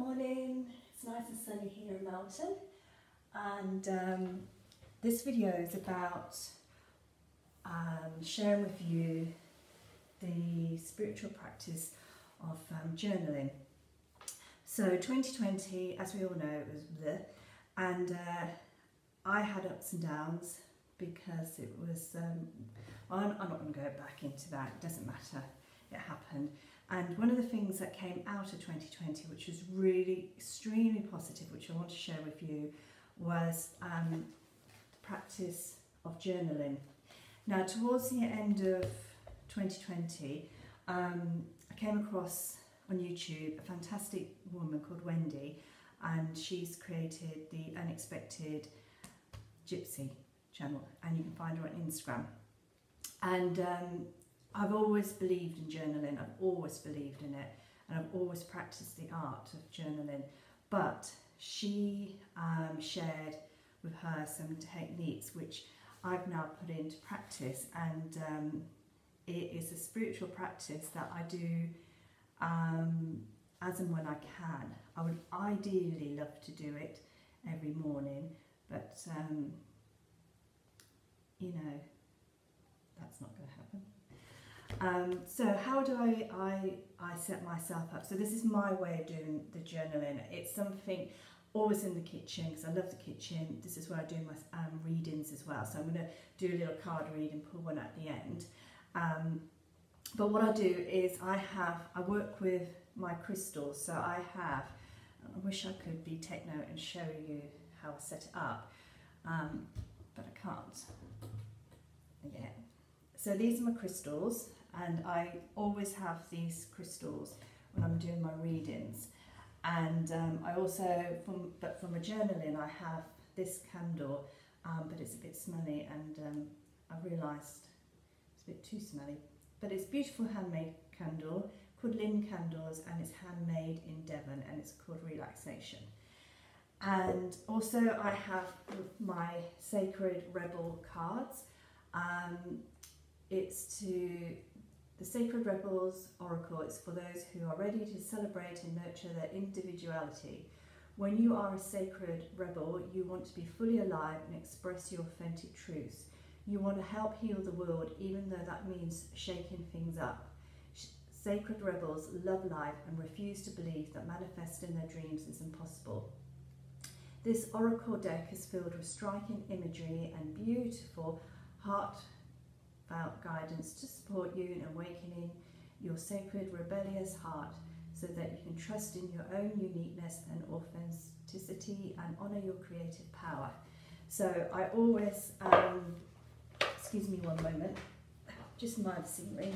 morning. It's nice and sunny here in Melton, and this video is about sharing with you the spiritual practice of journaling. So 2020, as we all know, it was bleh, and I had ups and downs because it was, I'm not going to go back into that, it doesn't matter, it happened. And one of the things that came out of 2020, which was really extremely positive, which I want to share with you, was the practice of journaling. Now, towards the end of 2020, I came across on YouTube a fantastic woman called Wendy, and she's created the Unexpected Gypsy channel, and you can find her on Instagram. And I've always believed in journaling, I've always believed in it, and I've always practiced the art of journaling. But she shared with her some techniques which I've now put into practice, and it is a spiritual practice that I do as and when I can. I would ideally love to do it every morning, but you know, that's not going to happen. So how do I set myself up? So this is my way of doing the journaling. It's something always in the kitchen, because I love the kitchen. This is where I do my readings as well. So I'm going to do a little card read and pull one at the end. But what I do is I work with my crystals. So I wish I could be techno and show you how I set it up, but I can't yet. So these are my crystals, and I always have these crystals when I'm doing my readings. And I also, for my journaling, I have this candle, but it's a bit smelly, and I've realised it's a bit too smelly. But it's a beautiful handmade candle called Lynn Candles, and it's handmade in Devon, and it's called Relaxation. And also I have my Sacred Rebel cards. It's to the Sacred Rebels Oracle. It's for those who are ready to celebrate and nurture their individuality. When you are a sacred rebel, you want to be fully alive and express your authentic truths. You want to help heal the world, even though that means shaking things up. Sacred rebels love life and refuse to believe that manifesting their dreams is impossible. This oracle deck is filled with striking imagery and beautiful heartfelt guidance to support you in awakening your sacred rebellious heart, so that you can trust in your own uniqueness and authenticity and honour your creative power. So I always, excuse me one moment, just admire the scenery.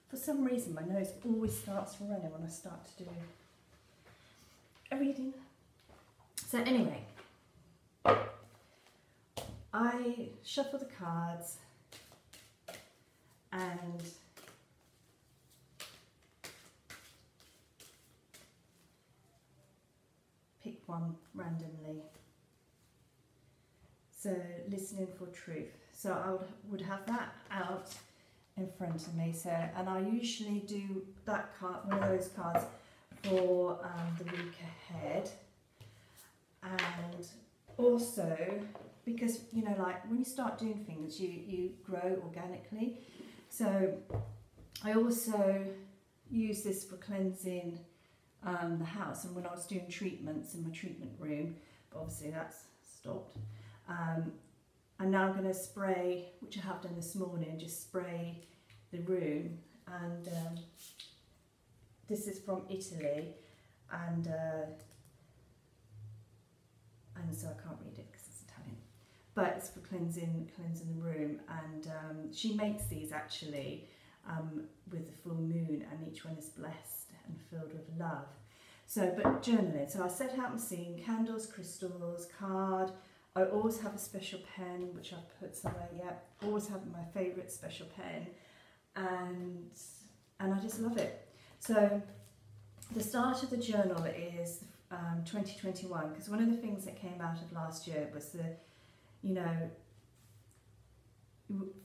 For some reason, my nose always starts running when I start to do a reading. So anyway, I shuffle the cards and pick one randomly. So listening for truth. So I would have that out in front of me. So, and I usually do that card, one of those cards, for the week ahead. And also, because you know, like when you start doing things, you grow organically. So I also use this for cleansing the house. And when I was doing treatments in my treatment room, but obviously that's stopped. And now I'm going to spray, which I have done this morning, just spray the room. And this is from Italy, and so I can't read it because it's Italian. But it's for cleansing the room. And she makes these actually with the full moon, and each one is blessed and filled with love. So, but journaling. So I set out my scene: candles, crystals, card. I always have a special pen, which I've put somewhere yet. Always have my favourite special pen, and I just love it. So the start of the journal is 2021, because one of the things that came out of last year was the, you know,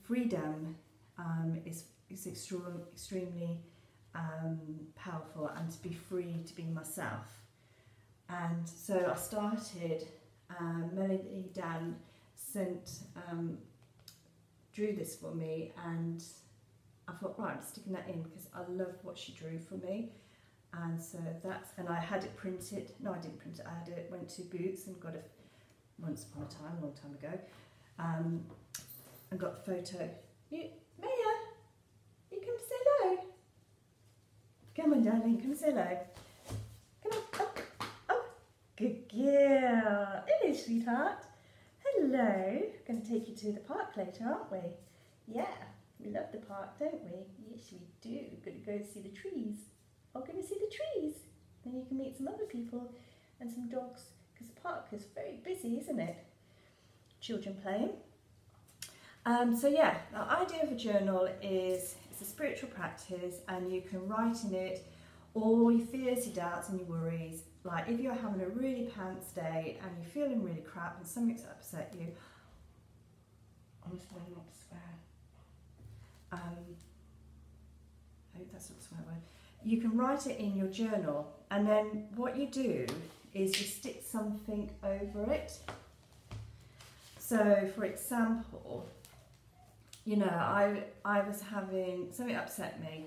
freedom is extremely powerful, and to be free to be myself. And so I started, Melody Dan drew this for me, and I thought, right, I'm sticking that in because I love what she drew for me. And so and I had it printed. No, I didn't print it. I had it, went to Boots and got it once upon a time, a long time ago, and got the photo. Maya, you come to say hello. Come on, darling, come and say hello. Come on, up, up. Good girl. Hello, sweetheart. Hello. Going to take you to the park later, aren't we? Yeah, we love the park, don't we? Yes, we do. We're going to go see the trees. We're going to see the trees. Then you can meet some other people and some dogs, because the park is very busy, isn't it? Children playing. So yeah, the idea of a journal is it's a spiritual practice, and you can write in it all your fears, your doubts and your worries. Like if you're having a really pants day and you're feeling really crap and something's upset you, honestly, not to swear. I hope that's not a swear word. You can write it in your journal, and then what you do is you stick something over it. So for example, you know, I was having something upset me,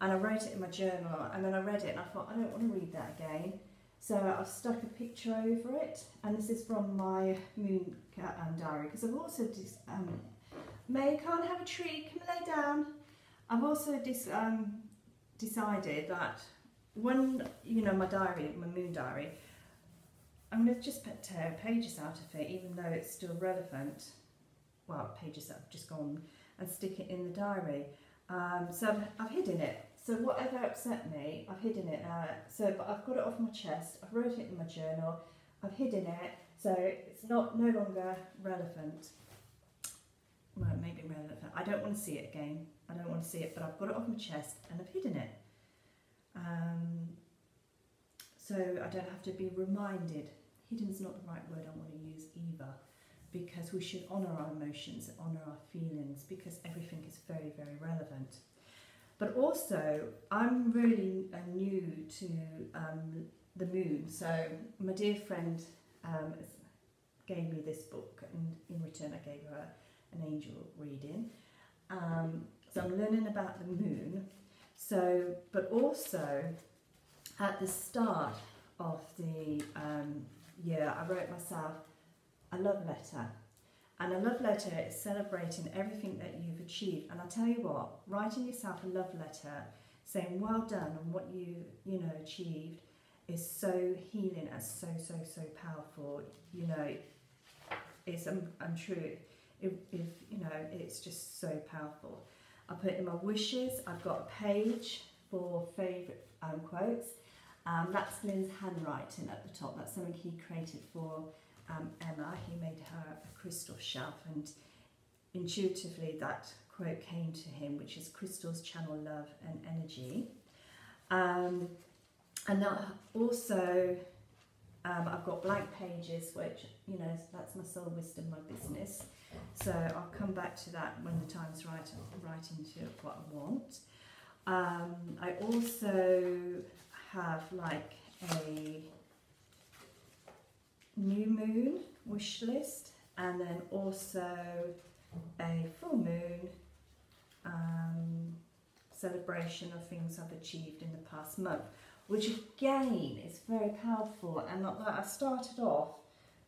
and I wrote it in my journal, and then I read it and I thought, I don't want to read that again. So I've stuck a picture over it, and this is from my moon diary, because I've also May, can't have a treat, come and lay down. I've also decided that when, you know, my diary, my moon diary, I'm going to just tear pages out of it, even though it's still relevant. Well, pages that have just gone, and stick it in the diary. So I've hidden it. So whatever upset me, I've hidden it. But I've got it off my chest. I've wrote it in my journal. I've hidden it, so it's no longer relevant. Well, it may be relevant. I don't want to see it again. I don't want to see it, but I've got it off my chest and I've hidden it. So I don't have to be reminded. Hidden is not the right word I want to use either, because we should honour our emotions, honour our feelings, because everything is very, very relevant. But also, I'm really new to the moon, so my dear friend gave me this book, and in return I gave her an angel reading. So I'm learning about the moon. So, but also at the start of the year, I wrote myself a love letter. And a love letter is celebrating everything that you've achieved. And I tell you what, writing yourself a love letter, saying well done on what you know achieved, is so healing and so powerful. You know, it's untrue. If you know, it's just so powerful. I put in my wishes. I've got a page for favourite quotes. That's Lynn's handwriting at the top. That's something he created for Emma. He made her a crystal shelf, and intuitively that quote came to him, which is crystals channel love and energy. And also I've got blank pages, which, you know, that's my soul wisdom, my business. So I'll come back to that when the time's right, write into what I want. I also have like a new moon wish list, and then also a full moon celebration of things I've achieved in the past month, which again is very powerful. And not that I started off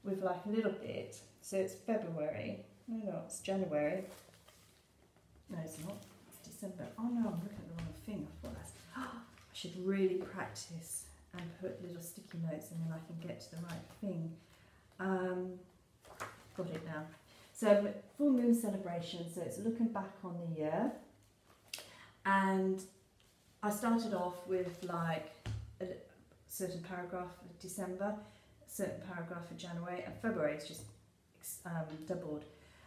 with like a little bit, so it's February, no, it's January, no it's not, it's December. Oh no, I'm looking at the wrong thing. I thought I should really practice and put little sticky notes, and then I can get to the right thing. Got it now. So full moon celebration, so it's looking back on the year, and I started off with like a certain paragraph of December, a certain paragraph of January, and February is just doubled.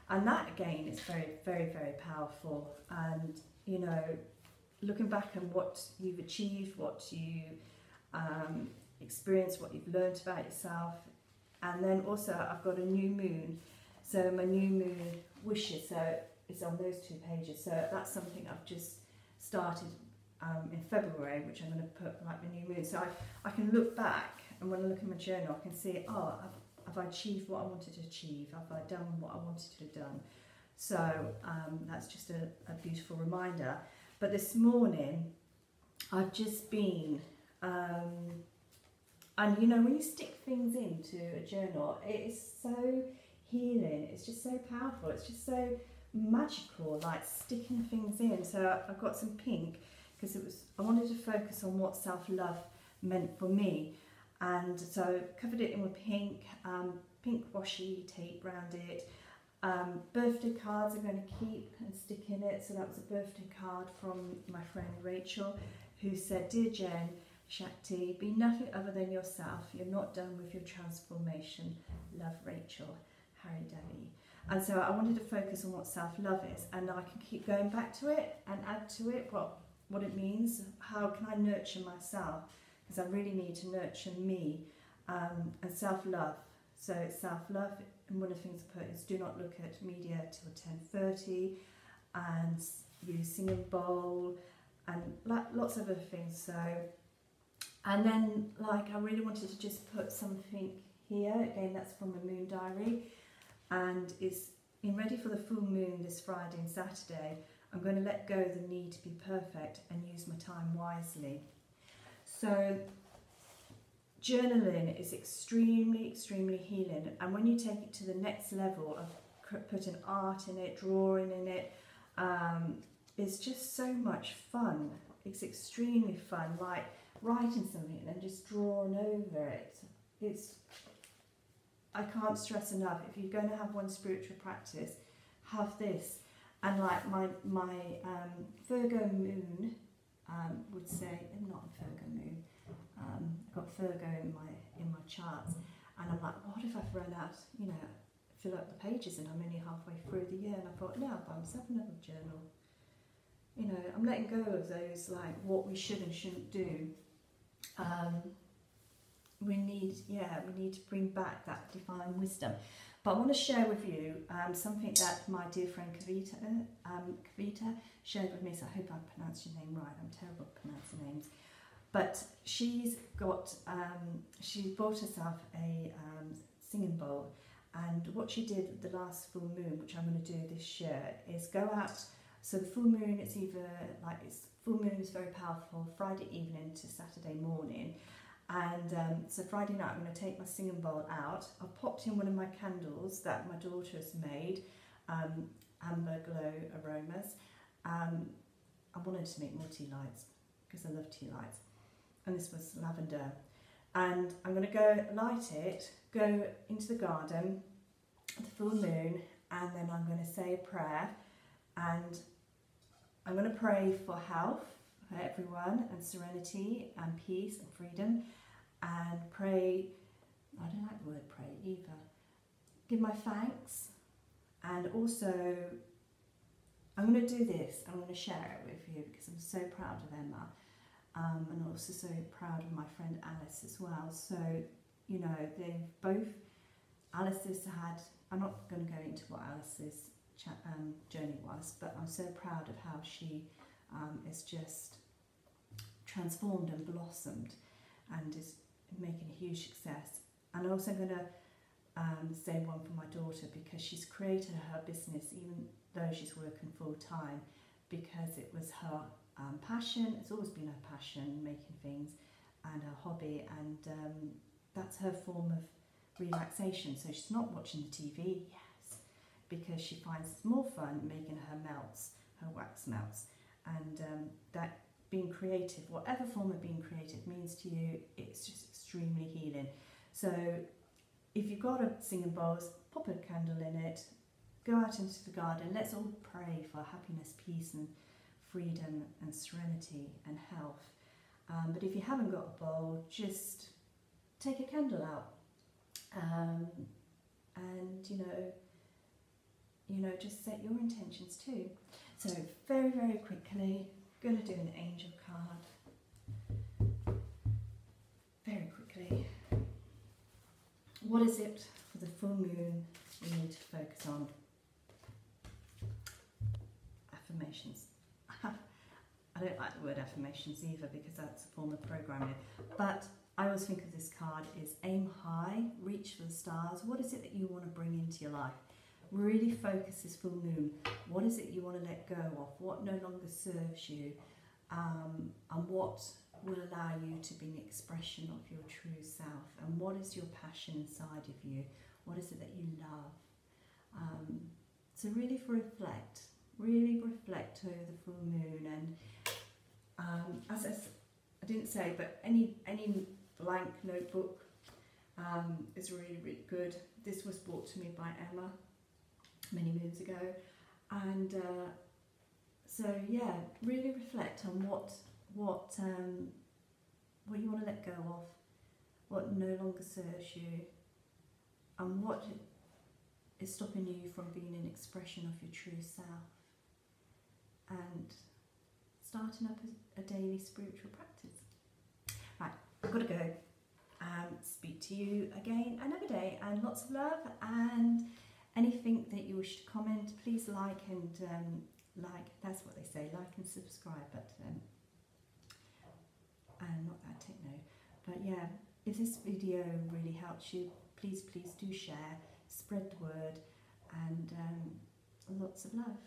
And that again is very powerful. And you know, looking back on what you've achieved, what you experience what you've learned about yourself. And then also I've got a new moon, so my new moon wishes, so it's on those 2 pages. So that's something I've just started in February, which I'm going to put like the new moon. So I can look back, and when I look in my journal, I can see, oh, have I achieved what I wanted to achieve? Have I done what I wanted to have done? So that's just a beautiful reminder. But this morning, I've just been, and you know, when you stick things into a journal, it is so healing. It's just so powerful. It's just so magical, like sticking things in. So I've got some pink, because I wanted to focus on what self-love meant for me. And so covered it in with pink, pink washi tape around it. Birthday cards I'm going to keep and stick in it. So that was a birthday card from my friend Rachel, who said, "Dear Jen, Shakti, be nothing other than yourself. You're not done with your transformation. Love, Rachel, Harry Daly." And so I wanted to focus on what self-love is, and I can keep going back to it and add to it what it means. How can I nurture myself? Because I really need to nurture me, and self-love. So it's self-love, and one of the things I put is do not look at media till 10:30, and use singing bowl, and lots of other things. So, and then like I really wanted to just put something here. Again, that's from the Moon Diary, and is in ready for the full moon this Friday and Saturday. I'm going to let go of the need to be perfect and use my time wisely. So journaling is extremely, extremely healing. And when you take it to the next level of putting art in it, drawing in it, it's just so much fun. It's extremely fun, like writing something and then just drawing over it. I can't stress enough, if you're going to have one spiritual practice, have this. And like my Virgo moon would say, not a Virgo moon, I've got Virgo in my charts, and I'm like, what if I've run out, you know, fill up the pages and I'm only halfway through the year? And I thought, no, I'll buy myself another journal. You know, I'm letting go of those, like what we should and shouldn't do. We need to bring back that divine wisdom. But I want to share with you something that my dear friend Kavita shared with me. So I hope I pronounced your name right. I'm terrible at pronouncing names. But she's got, she bought herself a singing bowl. And what she did the last full moon, which I'm going to do this year, is go out. So the full moon, full moon is very powerful, Friday evening to Saturday morning. And so Friday night I'm going to take my singing bowl out. I've popped in one of my candles that my daughter has made, Amber Glow Aromas. I wanted to make more tea lights because I love tea lights. And this was lavender. And I'm going to go light it, go into the garden, the full moon, and then I'm going to say a prayer. And I'm going to pray for health for everyone, and serenity and peace and freedom. And pray, I don't like the word pray either, give my thanks. And also, I'm going to do this, I'm going to share it with you because I'm so proud of Emma, and also so proud of my friend Alice as well. So, you know, they've both, Alice has had, I'm not going to go into what Alice's journey was, but I'm so proud of how she is just transformed and blossomed and is making a huge success. And I'm also going to say one for my daughter, because she's created her business even though she's working full time, because it was her passion. It's always been her passion, making things, and her hobby, and that's her form of relaxation. So she's not watching the TV, yes, because she finds it's more fun making her melts, her wax melts, and that being creative, whatever form of being creative means to you, it's just extremely healing. So if you've got a singing bowl, pop a candle in it, go out into the garden, let's all pray for happiness, peace and freedom and serenity and health. But if you haven't got a bowl, just take a candle out, and you know, just set your intentions too. So very, very quickly, going to do an angel card. what is it for the full moon we need to focus on? Affirmations. I don't like the word affirmations either because that's a form of programming, but I always think of this card is aim high, reach for the stars. What is it that you want to bring into your life? Really focus this full moon. What is it you want to let go of? What no longer serves you? And what will allow you to be an expression of your true self? And what is your passion inside of you? What is it that you love? So really reflect over the full moon. And as I didn't say, but any blank notebook is really, really good. This was brought to me by Emma many moons ago, and so yeah, really reflect on what you want to let go of, what no longer serves you, and what is stopping you from being an expression of your true self, and starting up a daily spiritual practice. Right, I've got to go. Speak to you again another day, and lots of love. And anything that you wish to comment, please like and that's what they say, like and subscribe, but not that techno. But yeah, if this video really helps you, please do share, spread the word, and lots of love.